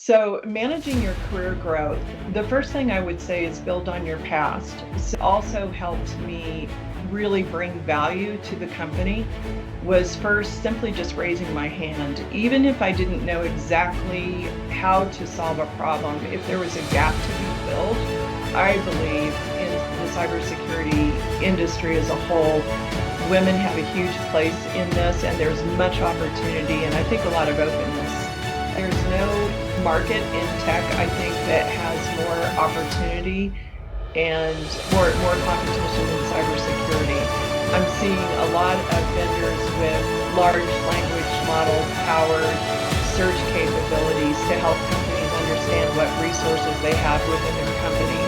So, managing your career growth, the first thing I would say is build on your past. So also helped me really bring value to the company was first simply just raising my hand. Even if I didn't know exactly how to solve a problem, if there was a gap to be filled, I believe in the cybersecurity industry as a whole, women have a huge place in this and there's much opportunity and I think a lot of openness. There's no market in tech, I think, that has more opportunity and more competition in cybersecurity. I'm seeing a lot of vendors with large language model powered search capabilities to help companies understand what resources they have within their company.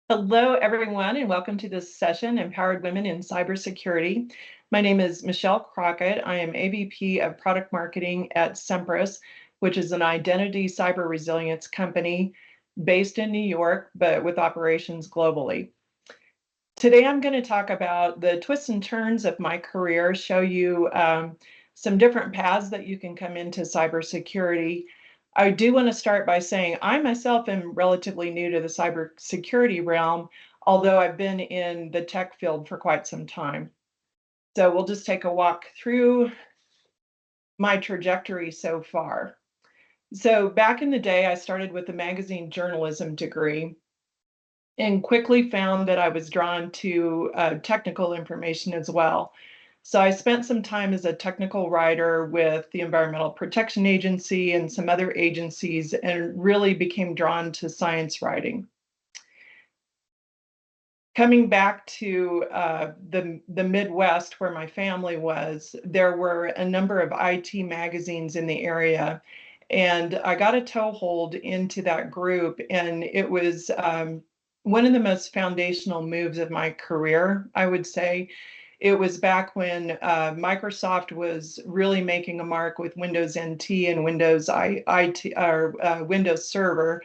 Hello, everyone, and welcome to this session, Empowered Women in Cybersecurity. My name is Michele Crockett. I am AVP of Product Marketing at Semperis, which is an identity cyber resilience company based in New York, but with operations globally. Today, I'm going to talk about the twists and turns of my career, show you some different paths that you can come into cybersecurity. I do want to start by saying I myself am relatively new to the cybersecurity realm, although I've been in the tech field for quite some time. So we'll just take a walk through my trajectory so far. So back in the day, I started with a magazine journalism degree and quickly found that I was drawn to technical information as well. So I spent some time as a technical writer with the Environmental Protection Agency and some other agencies and really became drawn to science writing. Coming back to the Midwest where my family was, there were a number of IT magazines in the area. And I got a toehold into that group, and it was one of the most foundational moves of my career, I would say. It was back when Microsoft was really making a mark with Windows NT and Windows Windows Server.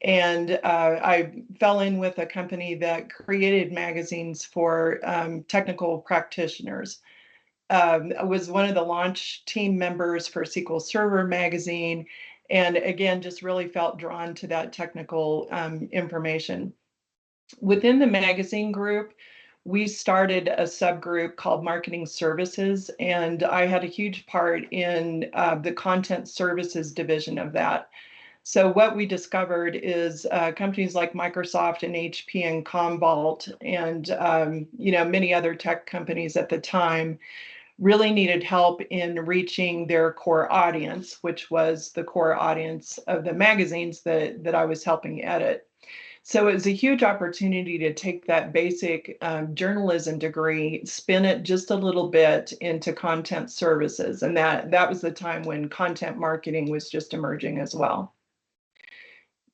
And I fell in with a company that created magazines for technical practitioners. I was one of the launch team members for SQL Server magazine. And again, just really felt drawn to that technical information. Within the magazine group, we started a subgroup called Marketing Services, and I had a huge part in the content services division of that. So what we discovered is companies like Microsoft and HP and Commvault and many other tech companies at the time really needed help in reaching their core audience, which was the core audience of the magazines that I was helping edit. So it was a huge opportunity to take that basic journalism degree, spin it just a little bit into content services. And that was the time when content marketing was just emerging as well.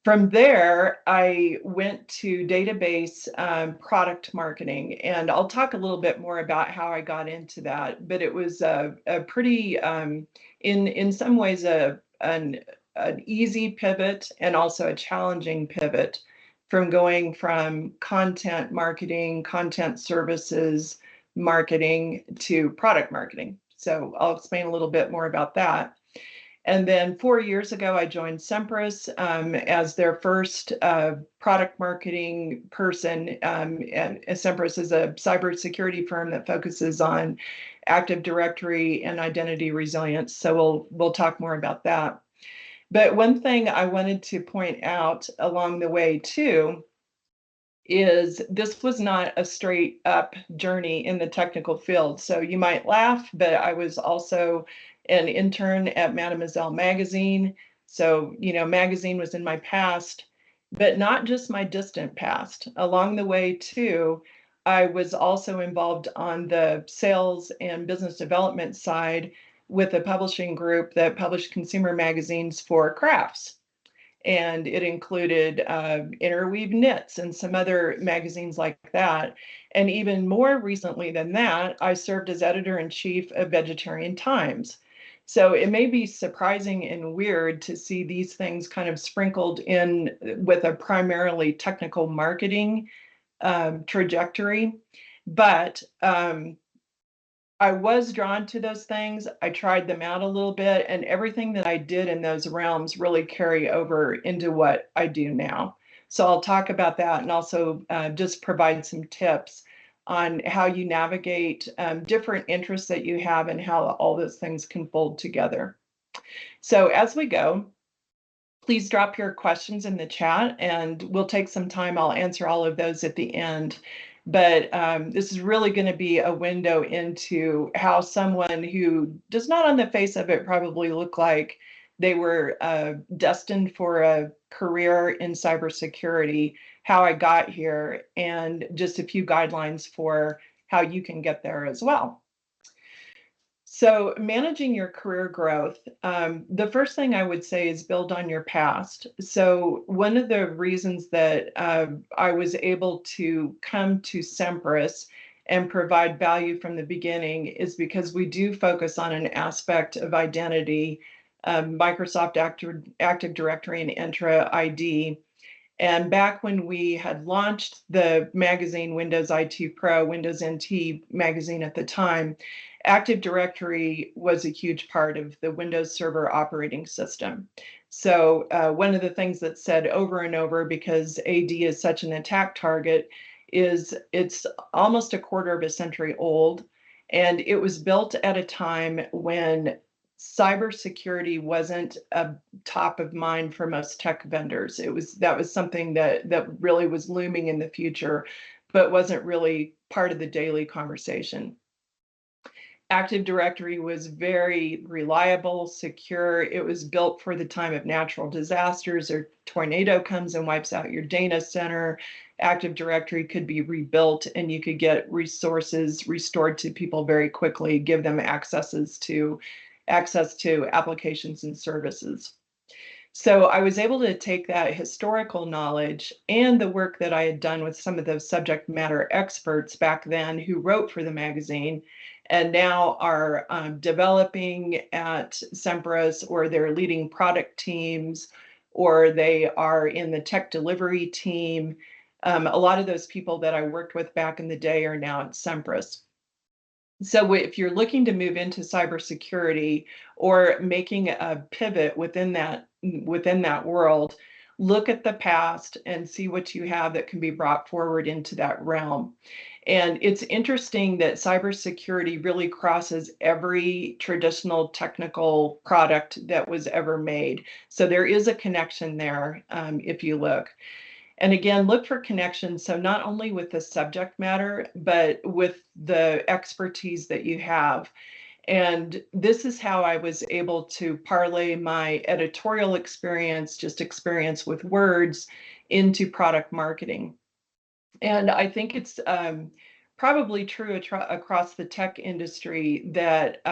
From there, I went to database product marketing, and I'll talk a little bit more about how I got into that. But it was a pretty, in some ways, an easy pivot and also a challenging pivot from going from content marketing, content services marketing to product marketing. So I'll explain a little bit more about that. And then 4 years ago, I joined Semperis as their first product marketing person. And Semperis is a cybersecurity firm that focuses on Active Directory and identity resilience. So we'll talk more about that. But one thing I wanted to point out along the way too is this was not a straight up journey in the technical field. So you might laugh, but I was also an intern at Mademoiselle magazine. So, magazine was in my past, but not just my distant past. Along the way too, I was also involved on the sales and business development side with a publishing group that published consumer magazines for crafts. and it included Interweave Knits and some other magazines like that. And even more recently than that, I served as editor-in-chief of Vegetarian Times. So it may be surprising and weird to see these things kind of sprinkled in with a primarily technical marketing trajectory, but I was drawn to those things. I tried them out a little bit, and everything that I did in those realms really carry over into what I do now. So I'll talk about that and also just provide some tips on how you navigate different interests that you have and how all those things can fold together. So as we go, please drop your questions in the chat and we'll take some time. I'll answer all of those at the end. But this is really going to be a window into how someone who does not on the face of it probably look like they were destined for a career in cybersecurity, how I got here, and just a few guidelines for how you can get there as well. So managing your career growth, the first thing I would say is build on your past. So one of the reasons that I was able to come to Semperis and provide value from the beginning is because we do focus on an aspect of identity, Microsoft Active Directory and Entra ID. And back when we had launched the magazine Windows IT Pro, Windows NT magazine at the time, Active Directory was a huge part of the Windows Server operating system. So one of the things that's said over and over, because AD is such an attack target, is it's almost a quarter of a century old. And it was built at a time when cybersecurity wasn't a top of mind for most tech vendors. That was something that really was looming in the future, but wasn't really part of the daily conversation. Active Directory was very reliable, secure. It was built for the time of natural disasters or tornado comes and wipes out your data center. Active Directory could be rebuilt and you could get resources restored to people very quickly, give them access to applications and services. So I was able to take that historical knowledge and the work that I had done with some of those subject matter experts back then who wrote for the magazine and now are developing at Semperis, or they're leading product teams, or they are in the tech delivery team. A lot of those people that I worked with back in the day are now at Semperis. So if you're looking to move into cybersecurity or making a pivot within that world, look at the past and see what you have that can be brought forward into that realm. And it's interesting that cybersecurity really crosses every traditional technical product that was ever made. So there is a connection there if you look. And again, look for connections. So not only with the subject matter, but with the expertise that you have. And this is how I was able to parlay my editorial experience, just experience with words, into product marketing. And I think it's probably true across the tech industry that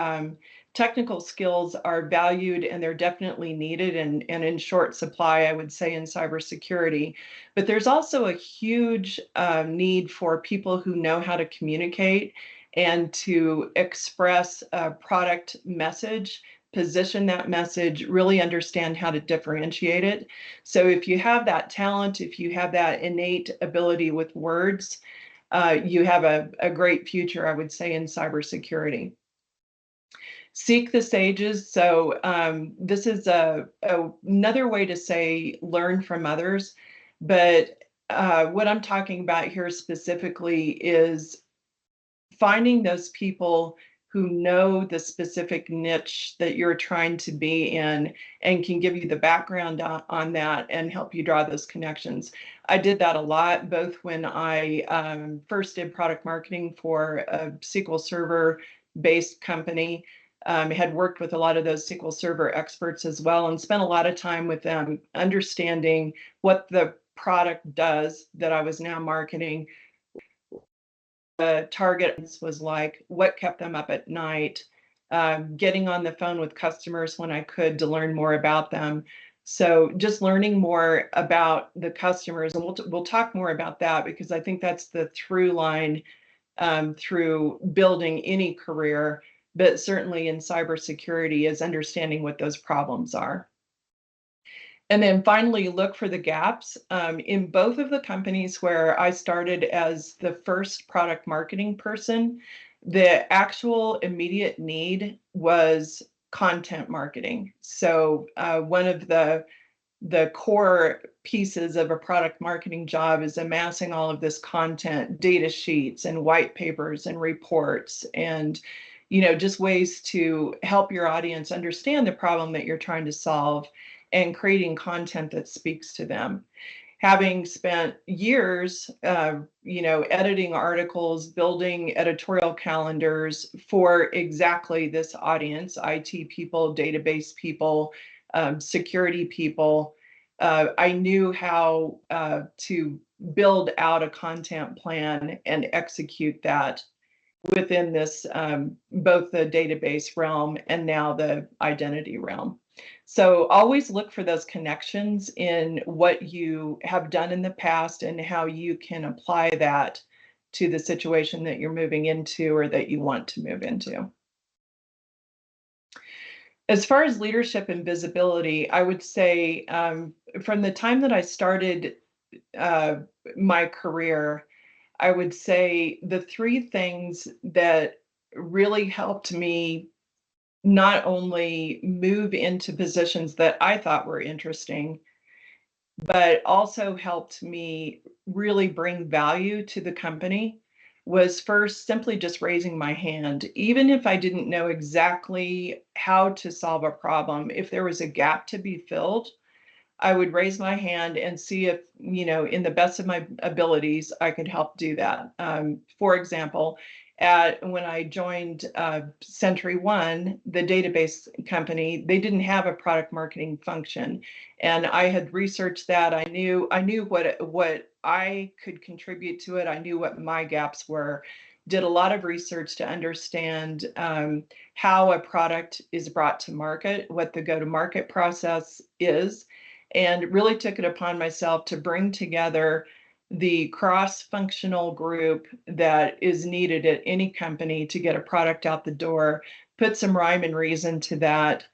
technical skills are valued and they're definitely needed and in short supply, I would say, in cybersecurity. But there's also a huge need for people who know how to communicate and to express a product message, position that message, really understand how to differentiate it. So if you have that talent, if you have that innate ability with words, you have a great future, I would say, in cybersecurity. Seek the sages. So this is another way to say learn from others. But what I'm talking about here specifically is finding those people who know the specific niche that you're trying to be in and can give you the background on that and help you draw those connections. I did that a lot, both when I first did product marketing for a SQL Server based company. Had worked with a lot of those SQL Server experts as well and spent a lot of time with them understanding what the product does that I was now marketing, the target was like, what kept them up at night, getting on the phone with customers when I could to learn more about them, So just learning more about the customers, and we'll talk more about that because I think that's the through line through building any career, but certainly in cybersecurity is understanding what those problems are. And then finally, look for the gaps. In both of the companies where I started as the first product marketing person, the actual immediate need was content marketing. So one of the core pieces of a product marketing job is amassing all of this content, data sheets and white papers and reports, and just ways to help your audience understand the problem that you're trying to solve and creating content that speaks to them. Having spent years, editing articles, building editorial calendars for exactly this audience, IT people, database people, security people, I knew how to build out a content plan and execute that within this, both the database realm and now the identity realm. So always look for those connections in what you have done in the past and how you can apply that to the situation that you're moving into or that you want to move into. As far as leadership and visibility, I would say from the time that I started uh, my career, I would say the three things that really helped me not only move into positions that I thought were interesting, but also helped me really bring value to the company was first simply just raising my hand. Even if I didn't know exactly how to solve a problem, if there was a gap to be filled, I would raise my hand and see if, in the best of my abilities, I could help do that. For example, when I joined Century One, the database company, they didn't have a product marketing function, and I had researched that. I knew what I could contribute to it. I knew what my gaps were. Did a lot of research to understand how a product is brought to market, what the go-to-market process is, and really took it upon myself to bring together the cross-functional group that is needed at any company to get a product out the door, put some rhyme and reason to that,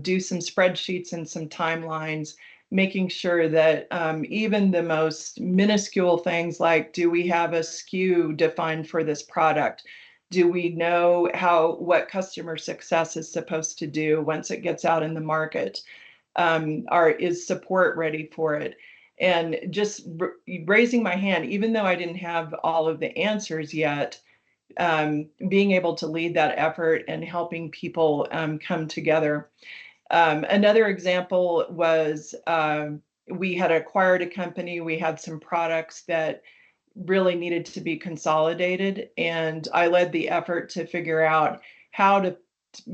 do some spreadsheets and some timelines, making sure that even the most minuscule things like, do we have a SKU defined for this product? Do we know what customer success is supposed to do once it gets out in the market? Is support ready for it? And just raising my hand, even though I didn't have all of the answers yet, being able to lead that effort and helping people come together. Another example was we had acquired a company, we had some products that really needed to be consolidated, and I led the effort to figure out how to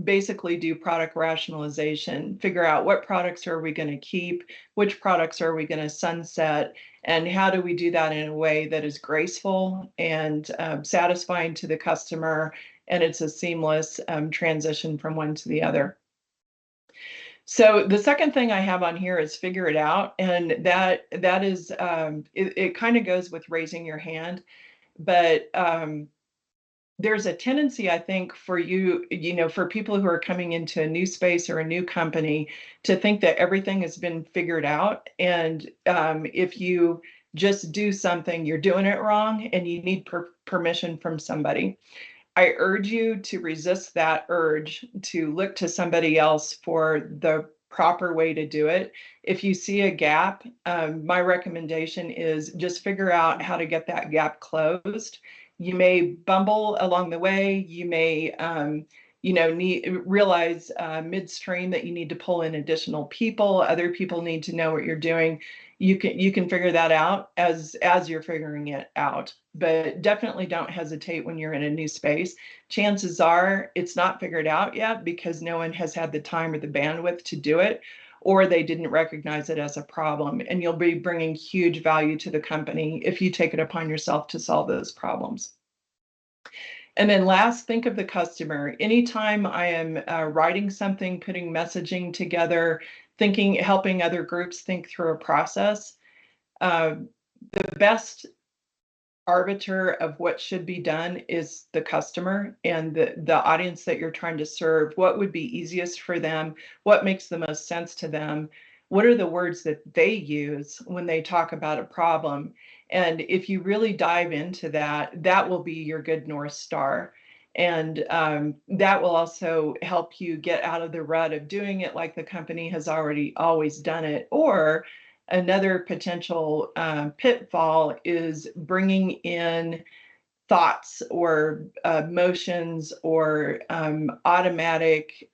basically do product rationalization, figure out what products are we going to keep, which products are we going to sunset, and how do we do that in a way that is graceful and satisfying to the customer, and it's a seamless transition from one to the other. So the second thing I have on here is figure it out, and that is it kind of goes with raising your hand, but there's a tendency, I think, for for people who are coming into a new space or a new company to think that everything has been figured out. And if you just do something, you're doing it wrong and you need permission from somebody. I urge you to resist that urge to look to somebody else for the proper way to do it. If you see a gap, my recommendation is just figure out how to get that gap closed. You may bumble along the way. You may, realize midstream that you need to pull in additional people. Other people need to know what you're doing. You can figure that out as you're figuring it out. But definitely don't hesitate when you're in a new space. Chances are it's not figured out yet because no one has had the time or the bandwidth to do it, or they didn't recognize it as a problem. And you'll be bringing huge value to the company if you take it upon yourself to solve those problems. And then last, think of the customer. Anytime I am writing something, putting messaging together, helping other groups think through a process. Uh, the best arbiter of what should be done is the customer and the audience that you're trying to serve. What would be easiest for them? What makes the most sense to them? What are the words that they use when they talk about a problem? And if you really dive into that, that will be your good North Star. And that will also help you get out of the rut of doing it like the company has already always done it, or another potential pitfall is bringing in thoughts or motions or automatic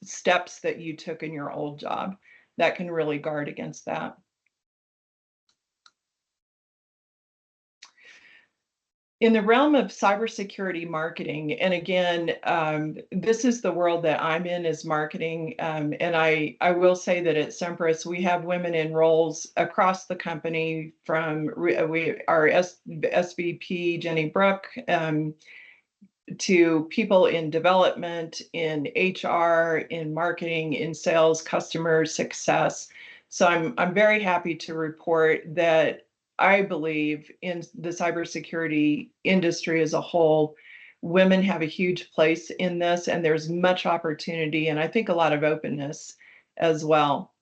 steps that you took in your old job. That can really guard against that. In the realm of cybersecurity marketing, and again, this is the world that I'm in, is marketing. And I will say that at Semperis, we have women in roles across the company, from our SVP, Jenny Brook, to people in development, in HR, in marketing, in sales, customer success. So I'm very happy to report that I believe in the cybersecurity industry as a whole, women have a huge place in this, and there's much opportunity, and I think a lot of openness as well.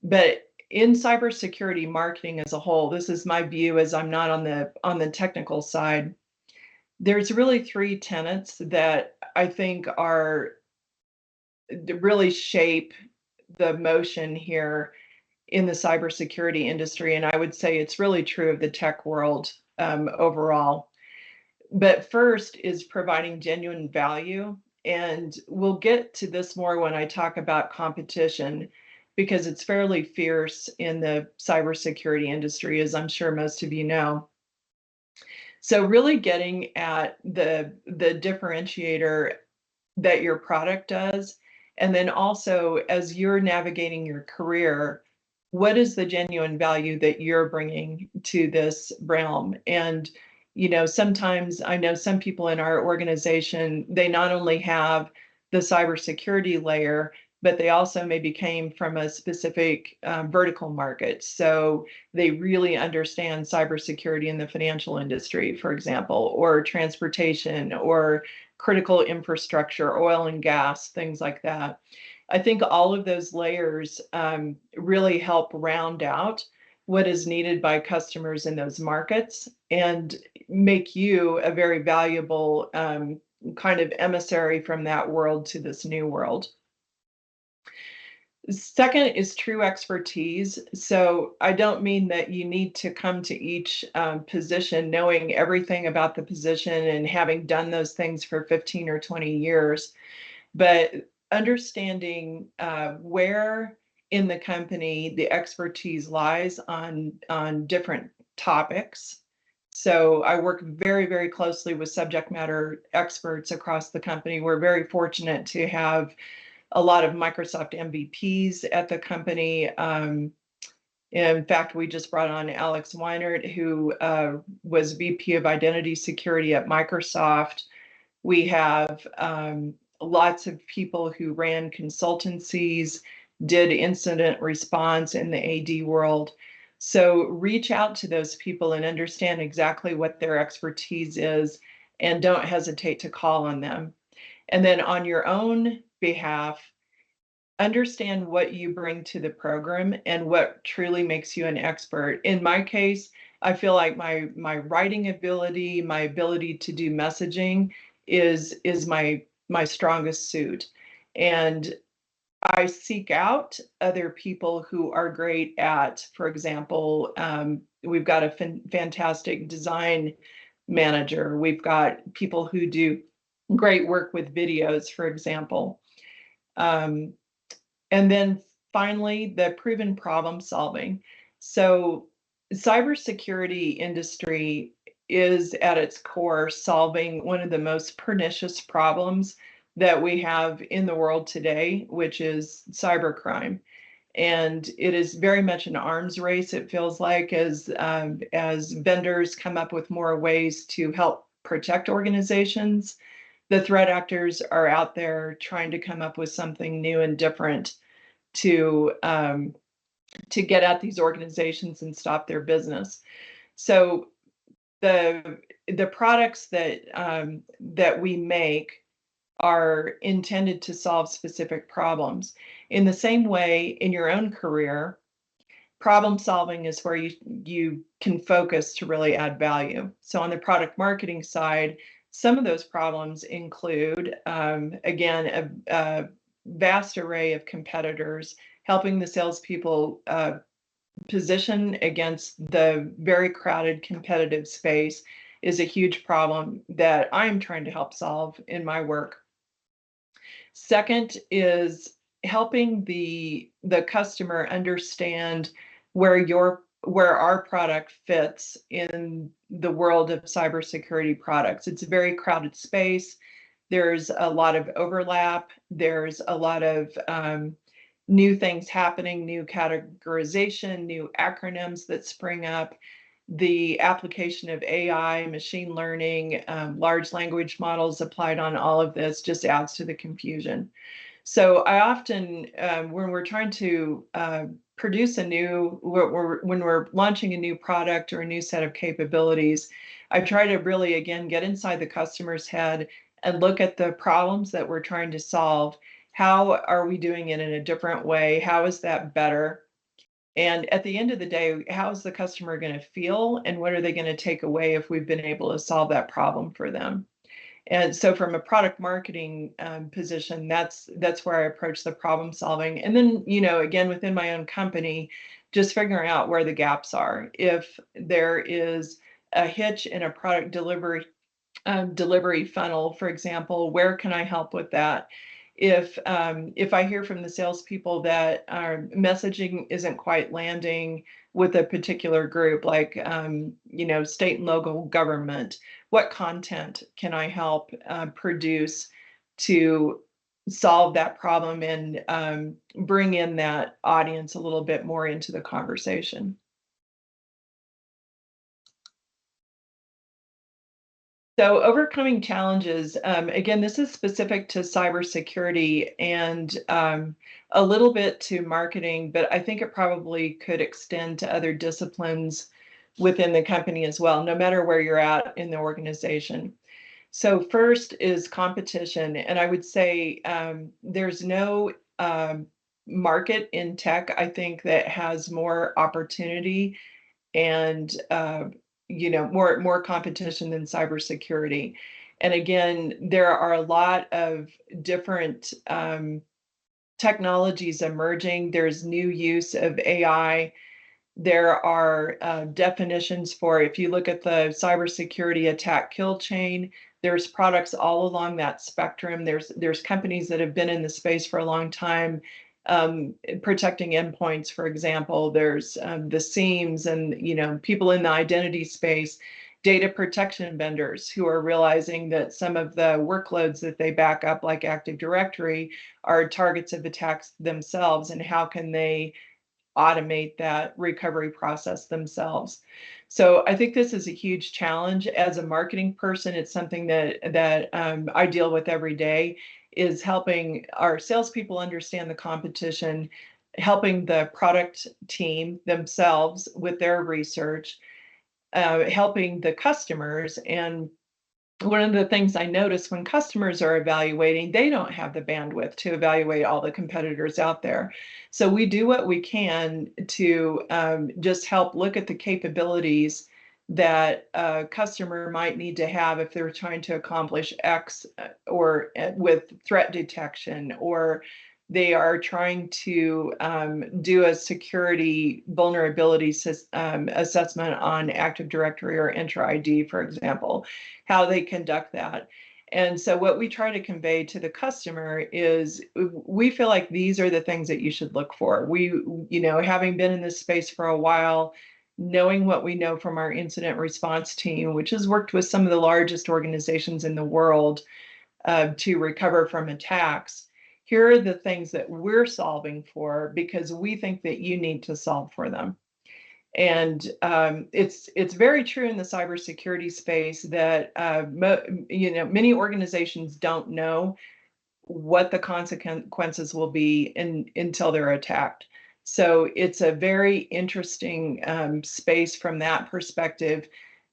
But in cybersecurity marketing as a whole, this is my view, as I'm not on the technical side. There's really three tenets that I think are really shape the motion here in the cybersecurity industry, and I would say it's really true of the tech world overall. But first is providing genuine value, and we'll get to this more when I talk about competition, because it's fairly fierce in the cybersecurity industry, as I'm sure most of you know. So really getting at the differentiator that your product does, and then also as you're navigating your career, what is the genuine value that you're bringing to this realm? And sometimes I know some people in our organization, they not only have the cybersecurity layer, but they also maybe came from a specific vertical market. So they really understand cybersecurity in the financial industry, for example, or transportation, or critical infrastructure, oil and gas, things like that. I think all of those layers really help round out what is needed by customers in those markets and make you a very valuable kind of emissary from that world to this new world. Second is true expertise. So I don't mean that you need to come to each position knowing everything about the position and having done those things for 15 or 20 years, but understanding where in the company the expertise lies on different topics. So I work very, very closely with subject matter experts across the company. We're very fortunate to have a lot of Microsoft MVPs at the company. In fact, we just brought on Alex Weinert, who was VP of Identity Security at Microsoft. We have lots of people who ran consultancies, did incident response in the AD world. So reach out to those people and understand exactly what their expertise is, and don't hesitate to call on them. And then on your own behalf, understand what you bring to the program and what truly makes you an expert. In my case, I feel like my writing ability, my ability to do messaging is my strongest suit. And I seek out other people who are great at, for example, we've got a fantastic design manager. We've got people who do great work with videos, for example. And then finally, the proven problem solving. So cybersecurity industry is at its core solving one of the most pernicious problems that we have in the world today, which is cybercrime. And it is very much an arms race, it feels like, as vendors come up with more ways to help protect organizations. The threat actors are out there trying to come up with something new and different. to get at these organizations and stop their business. So the products that we make are intended to solve specific problems. In the same way, in your own career, problem solving is where you can focus to really add value. So on the product marketing side, some of those problems include, again, a vast array of competitors, helping the salespeople position against the very crowded competitive space is a huge problem that I'm trying to help solve in my work. Second is helping the customer understand where our product fits in the world of cybersecurity products. It's a very crowded space. There's a lot of overlap. There's a lot of new things happening, new categorization, new acronyms that spring up. The application of AI, machine learning, large language models applied on all of this just adds to the confusion. So I often, when we're trying to produce when we're launching a new product or a new set of capabilities, I try to really, again, get inside the customer's head and look at the problems that we're trying to solve. How are we doing it in a different way? How is that better? And at the end of the day, how is the customer going to feel, and what are they going to take away if we've been able to solve that problem for them? And so from a product marketing position, that's where I approach the problem solving. And then, again, within my own company, just figuring out where the gaps are. If there is a hitch in a product delivery funnel, for example, where can I help with that? If I hear from the salespeople that our messaging isn't quite landing with a particular group, like state and local government, what content can I help produce to solve that problem and bring in that audience a little bit more into the conversation? So overcoming challenges, again, this is specific to cybersecurity and a little bit to marketing, but I think it probably could extend to other disciplines within the company as well, no matter where you're at in the organization. So first is competition, and I would say there's no market in tech, I think, that has more opportunity and more competition than cybersecurity. And again, there are a lot of different technologies emerging. There's new use of AI. There are definitions for, if you look at the cybersecurity attack kill chain, there's products all along that spectrum. There's companies that have been in the space for a long time, protecting endpoints, for example. There's the SIEMs and people in the identity space, data protection vendors who are realizing that some of the workloads that they back up, like Active Directory, are targets of attacks themselves, and how can they automate that recovery process themselves. So I think this is a huge challenge. As a marketing person, it's something that I deal with every day, is helping our salespeople understand the competition, helping the product team themselves with their research, helping the customers. And one of the things I notice when customers are evaluating, they don't have the bandwidth to evaluate all the competitors out there. So we do what we can to just help look at the capabilities that a customer might need to have if they're trying to accomplish X, or with threat detection, or they are trying to do a security vulnerability assessment on Active Directory or Entra ID, for example, how they conduct that. And so what we try to convey to the customer is, we feel like these are the things that you should look for. Having been in this space for a while, knowing what we know from our incident response team, which has worked with some of the largest organizations in the world to recover from attacks, here are the things that we're solving for because we think that you need to solve for them. And it's very true in the cybersecurity space that many organizations don't know what the consequences will be until they're attacked. So it's a very interesting space from that perspective,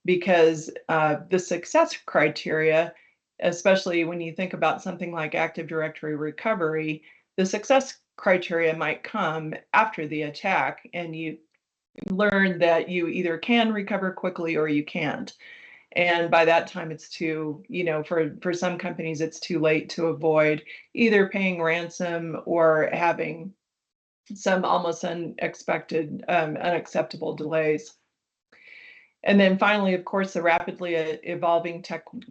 because the success criteria, especially when you think about something like Active Directory recovery, the success criteria might come after the attack, and you learn that you either can recover quickly or you can't. And by that time, it's too, for some companies, it's too late to avoid either paying ransom or having some almost unexpected, unacceptable delays. And then finally, of course, the rapidly evolving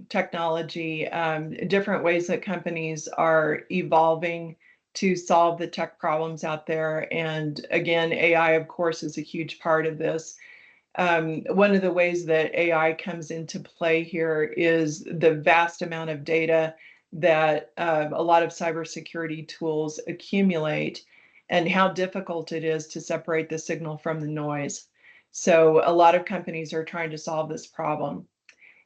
technology, different ways that companies are evolving to solve the tech problems out there. And again, AI, of course, is a huge part of this. One of the ways that AI comes into play here is the vast amount of data that a lot of cybersecurity tools accumulate, and how difficult it is to separate the signal from the noise. So a lot of companies are trying to solve this problem.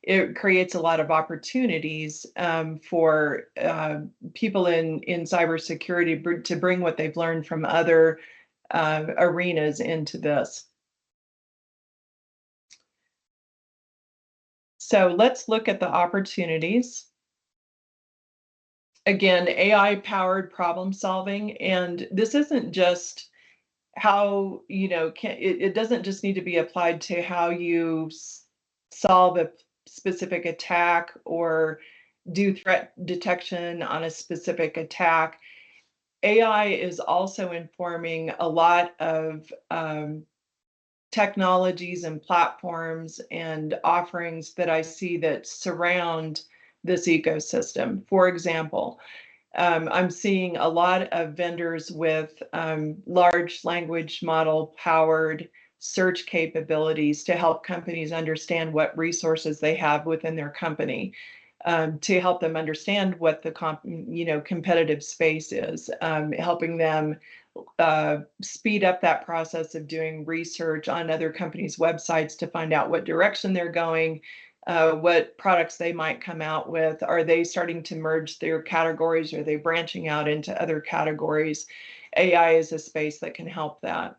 It creates a lot of opportunities for people in cybersecurity to bring what they've learned from other arenas into this. So let's look at the opportunities. Again, AI-powered problem solving, and this isn't just how, it doesn't just need to be applied to how you solve a specific attack or do threat detection on a specific attack. AI is also informing a lot of technologies and platforms and offerings that I see that surround this ecosystem. For example, I'm seeing a lot of vendors with large language model powered search capabilities to help companies understand what resources they have within their company, to help them understand what the competitive space is, helping them speed up that process of doing research on other companies' websites to find out what direction they're going, what products they might come out with. Are they starting to merge their categories? Are they branching out into other categories? AI is a space that can help that.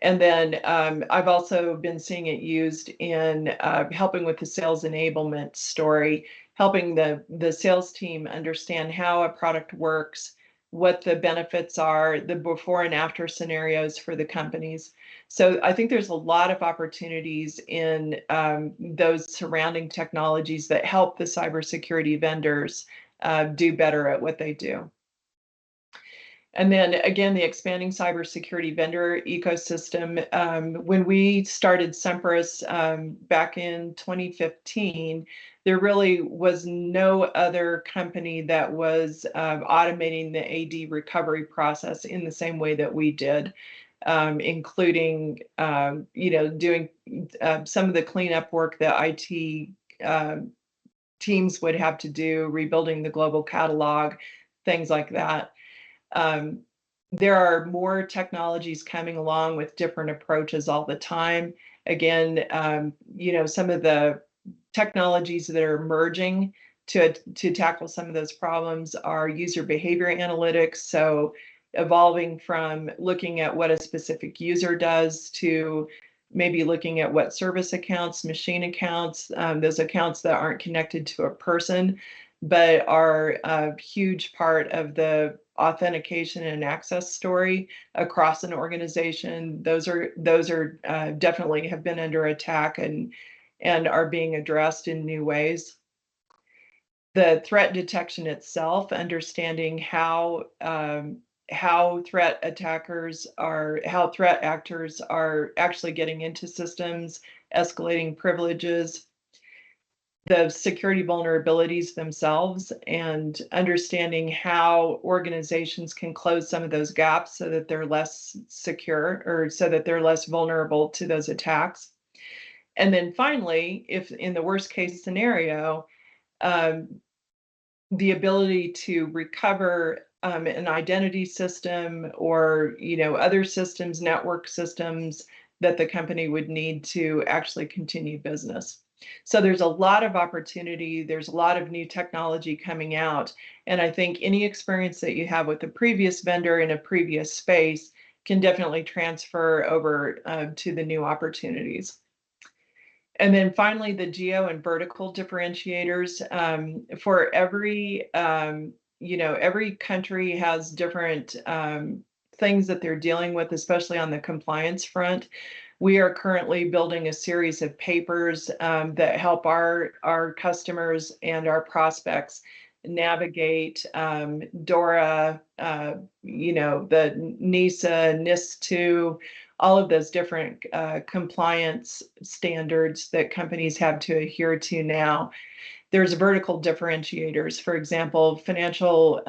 And then I've also been seeing it used in helping with the sales enablement story, helping the sales team understand how a product works, what the benefits are, the before and after scenarios for the companies. So I think there's a lot of opportunities in those surrounding technologies that help the cybersecurity vendors do better at what they do. And then again, the expanding cybersecurity vendor ecosystem. When we started Semperis back in 2015, there really was no other company that was automating the AD recovery process in the same way that we did, including doing some of the cleanup work that IT teams would have to do, rebuilding the global catalog, things like that. There are more technologies coming along with different approaches all the time. Again, some of the technologies that are emerging to tackle some of those problems are user behavior analytics. So evolving from looking at what a specific user does to maybe looking at what service accounts, machine accounts, those accounts that aren't connected to a person, but are a huge part of the authentication and access story across an organization. Those are definitely have been under attack and are being addressed in new ways. The threat detection itself, understanding how threat actors are actually getting into systems, escalating privileges, the security vulnerabilities themselves, and understanding how organizations can close some of those gaps so that they're less secure, or so that they're less vulnerable to those attacks. And then finally, if in the worst case scenario, the ability to recover an identity system or other systems, network systems that the company would need to actually continue business. So there's a lot of opportunity. There's a lot of new technology coming out. And I think any experience that you have with a previous vendor in a previous space can definitely transfer over to the new opportunities. And then finally, the geo and vertical differentiators. For every, every country has different things that they're dealing with, especially on the compliance front. We are currently building a series of papers that help our customers and our prospects navigate DORA, the NISA, NIS2, all of those different compliance standards that companies have to adhere to now. There's vertical differentiators. For example, financial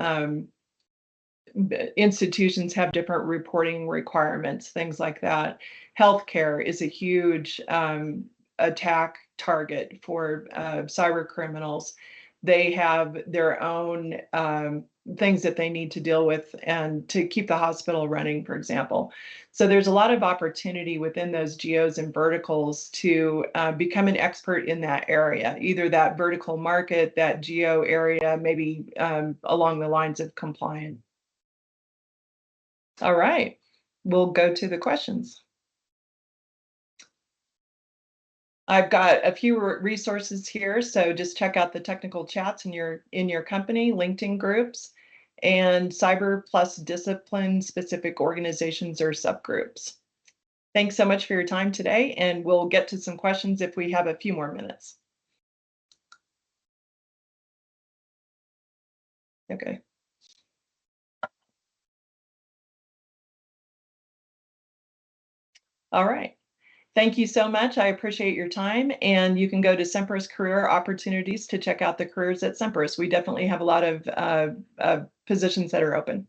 institutions have different reporting requirements, things like that. Healthcare is a huge attack target for cyber criminals. They have their own things that they need to deal with and to keep the hospital running, for example. So there's a lot of opportunity within those geos and verticals to become an expert in that area, either that vertical market, that geo area, maybe along the lines of compliance. All right, we'll go to the questions. I've got a few resources here, so just check out the technical chats in your company, LinkedIn groups, and cyber plus discipline specific organizations or subgroups. Thanks so much for your time today, and we'll get to some questions if we have a few more minutes. Okay. All right. Thank you so much. I appreciate your time. And you can go to Semperis Career Opportunities to check out the careers at Semperis. We definitely have a lot of positions that are open.